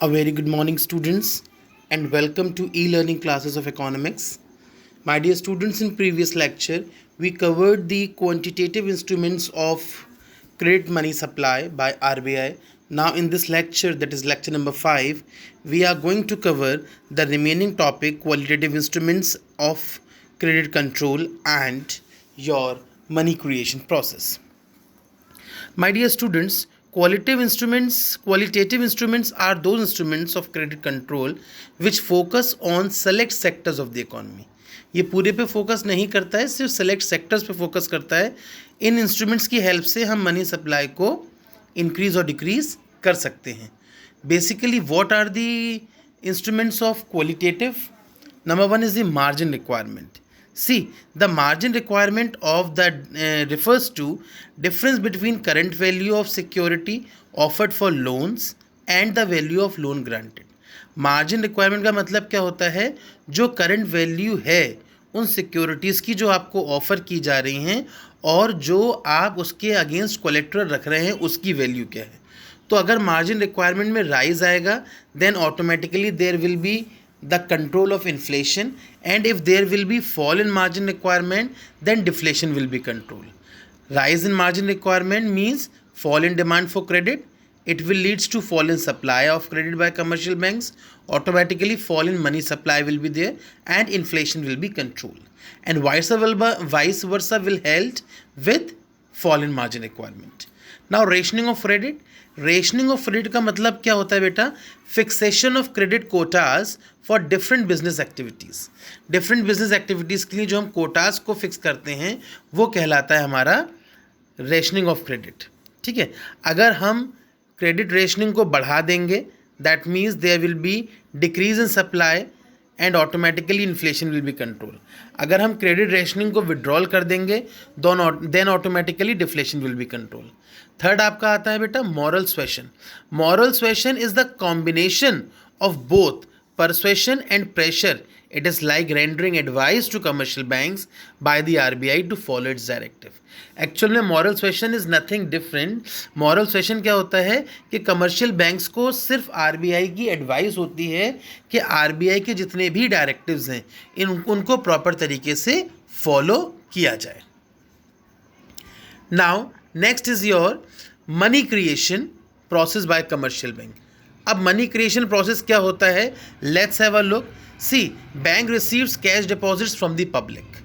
A very good morning, students, and welcome to e-learning classes of economics. My dear students, in previous lecture, we covered the quantitative instruments of credit money supply by RBI. Now, in this lecture, that is lecture number 5, we are going to cover the remaining topic, qualitative instruments of credit control and your money creation process. My dear students, qualitative instruments are those instruments of credit control which focus on select sectors of the economy. ये पूरे पे focus नहीं करता है, सिर्फ select sectors पे focus करता है. इन इंस्ट्रूमेंट्स की हेल्प से हम मनी सप्लाई को इंक्रीज और डिक्रीज कर सकते हैं. Basically what are the instruments of qualitative? Number one is the margin requirement. See, the margin requirement of that refers to difference between current value of security offered for loans and the value of loan granted. Margin requirement का मतलब क्या होता है? जो current value है उन securities की जो आपको ऑफ़र की जा रही हैं और जो आप उसके अगेंस्ट कोलेट्रल रख रहे हैं उसकी वैल्यू क्या है. तो अगर मार्जिन रिक्वायरमेंट में राइज आएगा then automatically there will be the control of inflation, and if there will be fall in margin requirement then deflation will be controlled. Rise in margin requirement means fall in demand for credit. It will leads to fall in supply of credit by commercial banks. Automatically fall in money supply will be there and inflation will be controlled, and vice versa will held with fall in margin requirement. Now rationing of credit. Rationing of credit का मतलब क्या होता है बेटा? Fixation of credit Kota's for different business activities. Different business activities के लिए जो हम कोटाज को फिक्स करते हैं वो कहलाता है हमारा रेशनिंग ऑफ क्रेडिट. ठीक है, अगर हम क्रेडिट रेशनिंग को बढ़ा देंगे that means there will be decrease in supply and automatically inflation will be control. अगर हम क्रेडिट रेशनिंग को विड्रॉल कर देंगे then automatically deflation will be control. Third आपका आता है बेटा moral suasion. Moral suasion is the combination of both persuasion and pressure. It is like rendering advice to commercial banks by the RBI to follow its directive. Actual में moral suasion is nothing different. Moral suasion क्या होता है कि commercial banks को सिर्फ RBI की advice होती है कि आरबीआई के जितने भी डायरेक्टिव्स हैं उनको प्रॉपर तरीके से फॉलो किया जाए. Now next is your money creation process by commercial bank. अब मनी क्रिएशन प्रोसेस क्या होता है? Let's have a look. See, bank receives cash deposits from the public.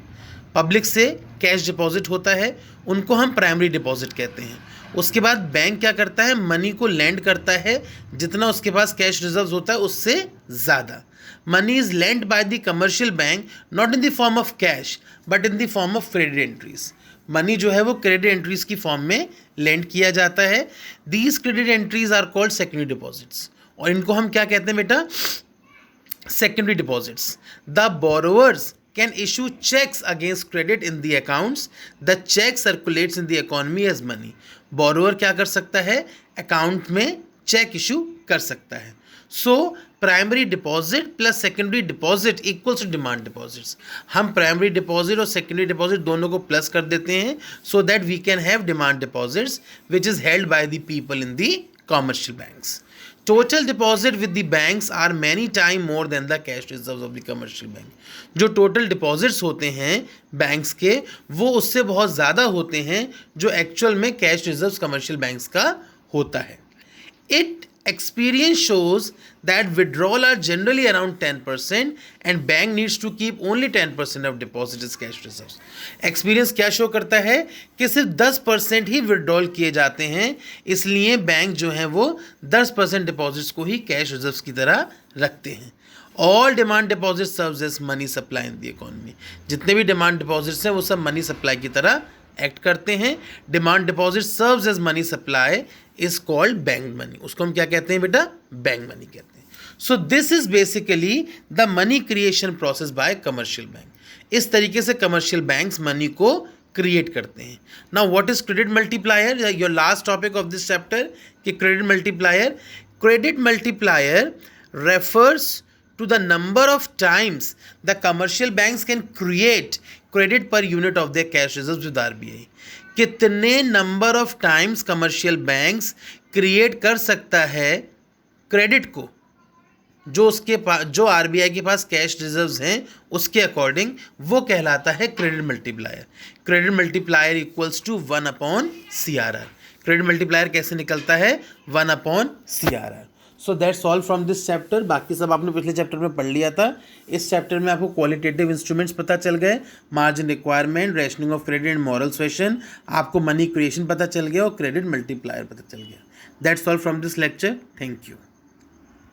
Public से कैश डिपॉजिट होता है, उनको हम प्राइमरी डिपॉजिट कहते हैं. उसके बाद बैंक क्या करता है? मनी को लैंड करता है, जितना उसके पास कैश रिजर्व्स होता है उससे ज़्यादा. Money is lend by the commercial bank not in the form of cash but in the form of credit entries. Money जो है वो क्रेडिट एंट्रीज की फॉर्म में लेंड किया जाता है. These credit entries are called secondary deposits, और इनको हम क्या कहते हैं बेटा? Secondary deposits. The borrowers can issue cheques against credit in the accounts. The cheque circulates in the economy as money. Borrower क्या कर सकता है? अकाउंट में चेक इशू कर सकता है. So primary deposit plus secondary deposit equals to demand deposits. हम primary deposit और सेकेंडरी डिपॉजिट दोनों को प्लस कर देते हैं so that we can have demand deposits which is held by the people in the commercial banks. Total deposit with the banks are many time more than the cash reserves of the commercial bank. जो total deposits होते हैं banks के वो उससे बहुत ज़्यादा होते हैं जो एक्चुअल में कैश रिजर्व्स कमर्शियल बैंक्स का होता है. It experience shows that withdrawal are generally around 10% and bank needs to keep only 10% of deposit as cash reserves. Experience क्या शो करता है कि सिर्फ 10% ही विड्रॉल किए जाते हैं, इसलिए बैंक जो है वो 10% डिपॉजिट्स को ही कैश रिजर्व्स की तरह रखते हैं. All demand deposit serves as money supply in the economy. जितने भी डिमांड डिपॉजिट्स हैं वो सब मनी सप्लाई की तरह एक्ट करते हैं. Demand deposit serves as money supply is called bank money. उसको हम क्या कहते हैं बेटा? बैंक मनी कहते हैं. So this is basically the money creation process by commercial bank. इस तरीके से कमर्शियल बैंक्स मनी को क्रिएट करते हैं. Now what is credit multiplier? Your last topic of this chapter कि credit multiplier. Credit multiplier refers to the number of times the commercial banks can create credit per unit of their cash reserves with RBI. कितने number of times commercial banks create कर सकता है credit को जो उसके पास, जो RBI के पास cash reserves हैं उसके अकॉर्डिंग, वो कहलाता है credit multiplier. Credit multiplier equals to 1/CRR। Credit multiplier कैसे निकलता है? 1/CRR। So that's all from this chapter. बाकी सब आपने पिछले चैप्टर में पढ़ लिया था। इस चैप्टर में आपको क्वालिटेटिव इंस्ट्रूमेंट्स पता चल गए, margin requirement, rationing of credit and moral suasion, आपको मनी क्रिएशन पता चल गया और क्रेडिट मल्टीप्लायर पता चल गया। That's all from this lecture. Thank you.